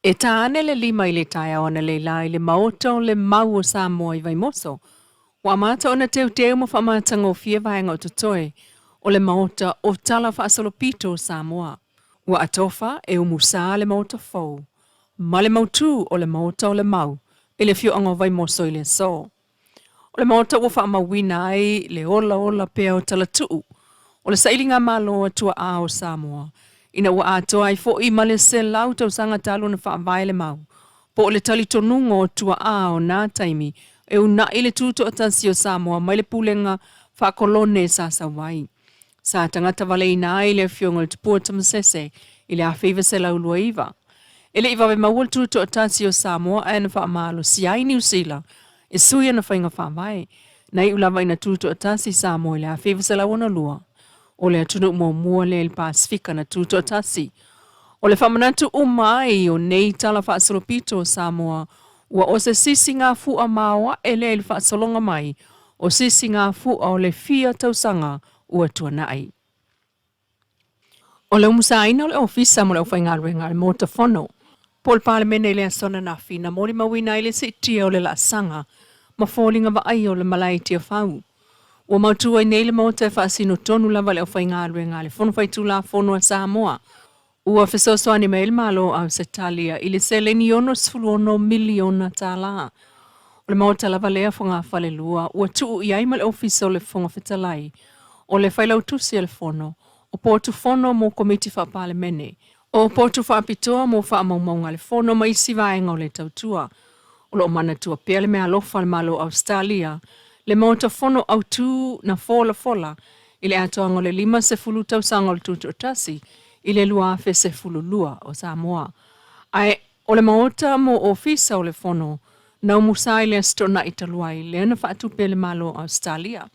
E tāne le lima I le taia ona le lai le maoto le mau o Samoa I vaimoso. Wa mata ona teu ma whamata ngofia vaenga o tutoe o le maota o tala whaasolopito o Samoa. Wa atofa e umusa le maota fau. Ma le mautu o le maota o le mau I le fio ango vaimoso I le so. O le maota ua whaamawina ai le ola pea o tala tuu. O le sailinga malo atua a o Samoa. Ina ua atoa ai fo I male se lau tau sanga talu na whaamai le mau. Po o le tali tonungo o tua a o nā taimi e una I le tuto o tansi o Samoa mai le pulenga whaakolone sa sawai. Sa tangata wale ina ai le fionga le tupua tamasese I le awhiva se laulua iwa. Ele iwa we mawal tuto o tansi o Samoa e na whaamalo si ai New Zealand e suia na whainga whaamai. Nei ulawa ina tuto o tansi Samoa I le awhiva se launa lua. O le atunu mua le il Pasifika na tuto tasi. O le whamanatu mai o nei tala whaasolopito o Samoa, ua o se sisi ngā fua maua e le il whaasolonga mai, o sisi ngā fua o le fia tausanga ua tuanai. O le umusaina o le ofisa mo le whaingaruenga le mota whono, Paul Parliamene le asona na fina mori mawina ile se itia o le la sanga, ma fōlinga wa ai o le malai tia whau. Ua mautua I nei le mota e whaasino tonu lava le o whaingaruenga le whono whaitula whono a Samoa. Ua fesosoani mai le malo au se talia I le seleni ono sfuluono miliona tala. O le mauta lava lea whonga whalelua, ua tuu I aima le ofisa o le whonga whetalai, o le whailau tusi le whono, o pōtu whono mo komiti whapalemene, o pōtu whapitoa mo whaamaumaunga le whono ma isi vaenga o le tautua, o lo mana tua pia le mea lofa le malo Australia, le mauta whono au tū na fola, I le atoanga le 5 se fulu tausanga o le tutu o tasi, I le lua fe se fululua o Samoa. Ai, o le maota mo ofisa o le whono, na umusa I le astona I taluai, le ana whaatupe le malo Australia.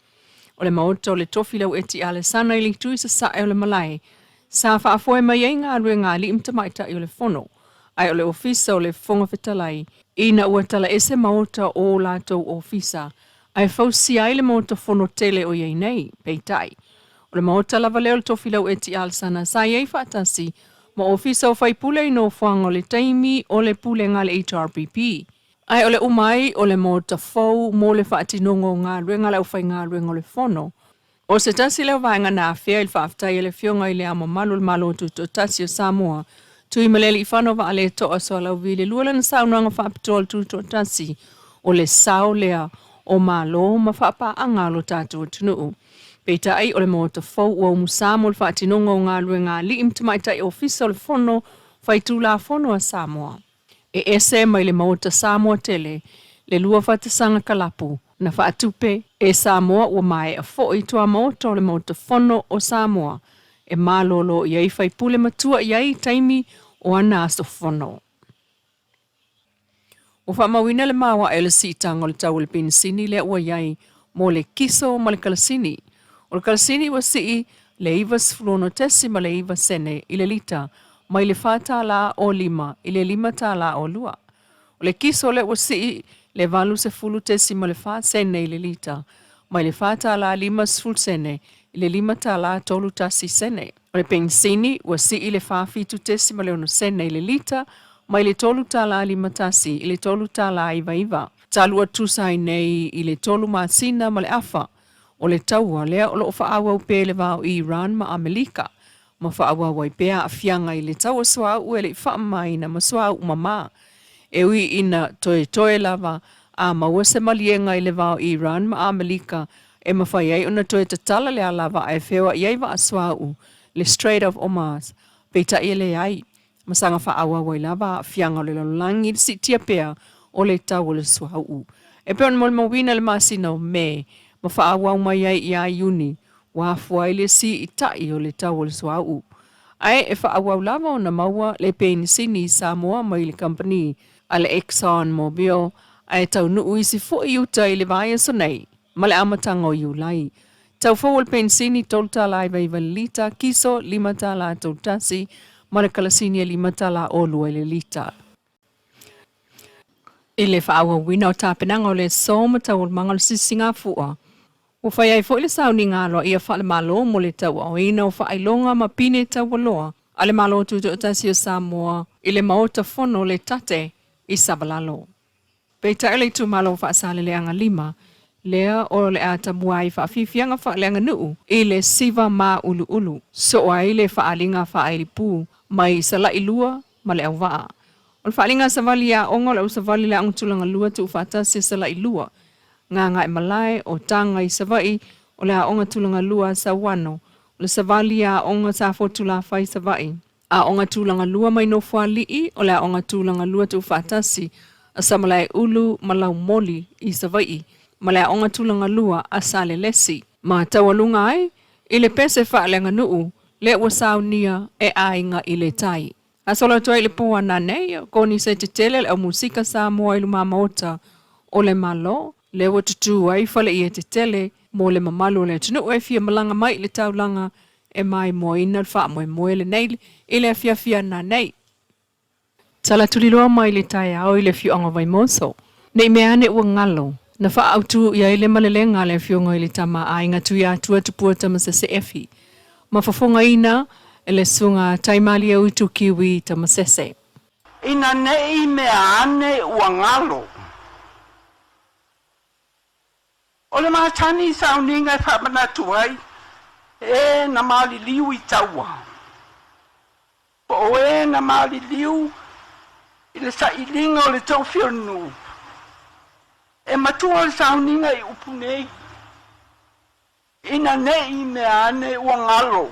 O le maota o le tofi lau eti ale sana I le tui sa sae o le malai, sa whaafoe mai ei ngā rue ngā li imtamaita I o le whono. Ai o le ofisa o le whonga whetalai, ina ua tala ese maota o lātou ofisa, ai fausi ai le maota whono tele o iei nei, peitai. O le maota lava leo le tofi lau eti alsana sa iei whaatasi ma ofisa o whaipule no whanga o le taimi o le pule ngā le HRPP. Ai o le umai o le maota fau mo le whaatinongo ngā ruenga lau whai ngā ruenga o le whono. O se tasi leo vaenga nā whea il whaaftai e le fionga I le ama malu le malo tuto tasi o Samoa. Tui maleli I whano wa ale toa so lau vile luala na saunanga whaapitol tuto tasi o le sao lea o malo ma whaapaanga lo tātua tunuu. Peita ai o le mota fau ua umusamo le whaatinonga o ngā lue ngā li imtamaita I ofisa o le whono whaitula whono a Samoa. E ese mai le mota Samoa tele, le lua whatasanga kalapu, na whaatupe e Samoa ua mai a fo I toa mota o le mota whono o Samoa, e mālolo iai whaipule matua iai taimi o ana aso whono. O whamawina le mawa e le sitanga o le tau le pinisini le ua iai mo le kiso ma le kalasini. O le kalasini wa sii le iwa sflono tesi ma le iwa sene I le lita mai le whātala o 5 I le 5 tala o lua. O le kiso le wa sii le valu se fulu tesi ma le wha sene I le lita mai le whātala 5 sful sene I le 5 tala tolu tasi sene. O le pensini wa sii le whaafitu tesi ma le ono sene I le lita mai le tolu tala 5 tasi I le tolu tala iwa. Talua tusai nei I le tolu maasina ma le afa. O le taua lea o loo whaawa upe le vao I Iran ma Amerika. Ma whaawa waipea a fianga I le taua swa ue le whaamaina ma swa umama. E ui ina toe lava a mawase malienga I le vao I Iran ma Amerika e mawhai ai una toe tatala lea lava a e whewa iai wa a swa u le Strait of Hormuz. Peita I le ai. Masanga whaawa wai lava a fianga le lalangi si tia pea o le taua le swa u. E peon mo le mawina le masina o me. Ma whaawau mai ai I a jUNE, wa fuai le si I tai o le tau o le swau. Ai e whaawau lava o na maua le penisini I Samoa mai le company a le Exxon Mobil, ai tau nuu isi fui uta I le vai so nei, ma le amatanga o iulai. Tau fau le penisini tolta lai vai lita, kiso 5 tala toltasi, ma le kalasini 5 tala o lua le lita. I le whaawau wina o tāpenanga o le soma tau o mangal sisinga fua. O whai ai fo le sauni ngā loa ia whale malo mo le tau o ina o whai longa ma pine tau loa. ale malo tu tasio Samoa ile maota fono le tate I sabalalo. Peita ele tu malo fa sale le anga lima lea o le ata muai fa fifianga fa le anga nuu ile siva ma ulu ulu so a ile fa alinga fa ailipu mai sala ilua ma le auwa. O le fa alinga savali a ongo le usavali le angtulanga lua tu fata se sala ilua nga ngai malai o tanga I savai o le a onga tulanga lua sa wano le savali a onga sa fotula fai savai a onga tulanga lua mai no fualii o le a onga tulanga lua tu fatasi a samalai ulu malau moli I savai ma le a onga tulanga lua a sale lesi ma tawalunga ai ile pese fa le nganuu le wasaunia e ainga ile tai a solo toi le po ana nei ko ni se te tele le musika Samoa I luma maota o le malo le watutu ai fale I te tele mo le mamalo le tunu e fia malanga mai le taulanga e mai mo ina fa mo le nei ile fia na nei tala tuliloa mai le tai au ile fio anga vai moso nei meane ua ngalo na fa autu ia ile malelenga le fio ngoi le tama ai ngatu ia tua tupua tama se efi ma fafonga ina ele sunga taimali au tu kiwi tama sese ina nei meane ua ngalo ole ma tani sauninga fa mana tuai e na mali liu I taua po e na mali liu ile sa ilinga o le tau fionu e matua le sauninga I upunei ina nei meane ua ngalo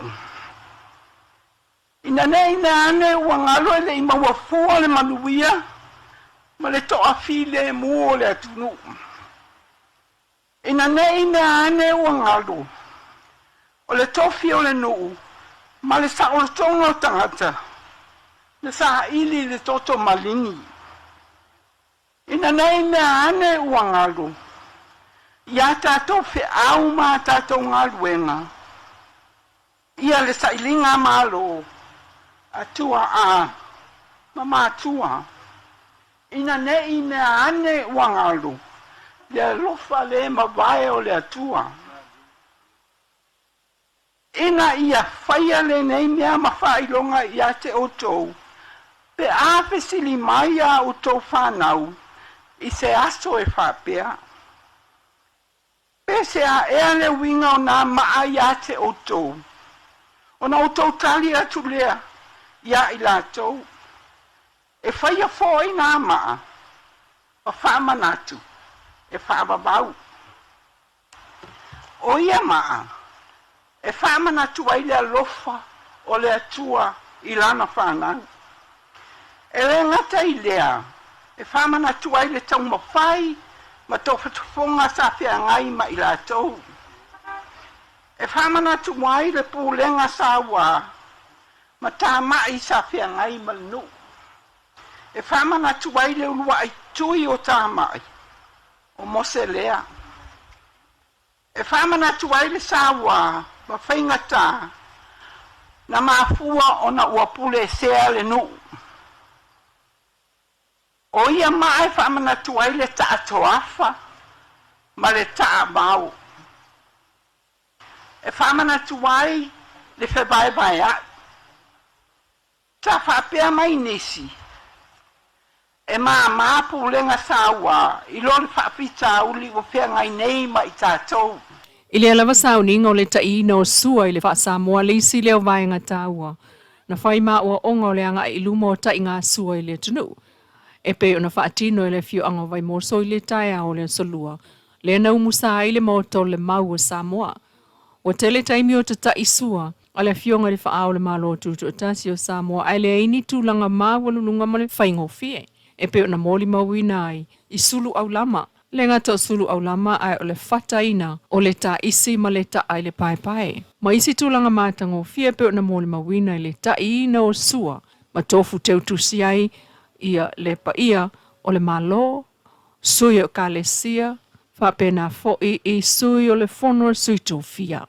ina nei meane ua ngalo ele I mawafua le manuia ma le toa file mua le atunu ina nei meane ua ngalo o le tofi o le nuu ma le sa o le tonga o tangata le sa ili le toto malingi ina nei meane ua ngalo ia tatou fe au ma tatou ngaluenga ia le sa ilinga malo atua a mama atua ina nei meane ua ngalo le lofa le mavae o le atua ina ia faia le nei mea mawhailonga ia te otou pe a fesili mai a o tau whanau I se aso e whapea pe se a ea le winga o nā maa ia te otou o na otou tali atu lea ia I lātou e whaia fōi nā maa o whamanatu e whababau o ia maa e whamanatu ai le alofa o le atua I lana whanau e le ngata I lea e whamanatu ai le tau mawhai ma tō whatufonga sa whia ngai ma I lātou e whamanatu ai le pūlenga sa wā ma tā mai sa whia ngai ma nu e whamanatu ai le ulua ai tui o tā mai o mose lea e whamanatu ai le sa wā ma whaingata na mafua o na uapule sea le nu o ia mai whamanatu ai le taatoafa ma le taamau e whamanatu ai le whebaebae a ta whapea mai nisi e maa pūlenga sawa I lo le whapita uli o whea ngai nei ma I tātou Ile lava sauninga o le tai no sua I le fa Samoa le isi leo vaenga taua na whai maa ua onga o le anga I luma o tai ngā sua I le tunu e pe ona whaatino I le fio anga vai moso I le tai o le solua le na umusa I le moto le mau o Samoa o tele taimi o te tai sua a le fionga le whaao le malo tutu o tasi o Samoa ai le ini tūlanga mawalulunga ma le whaingo fie e pe ona moli mawina ai I sulu au lama le ngata o sulu au lama ai o le whataina o le ta isi ma le ta ai le pai. Ma isi tūlanga mātango fie pe ona moli mawina I le ta ina o sua ma tofu teutusi ai ia le paia o le malo sui o kalesia whapena fo I sui o le fono sui tofia.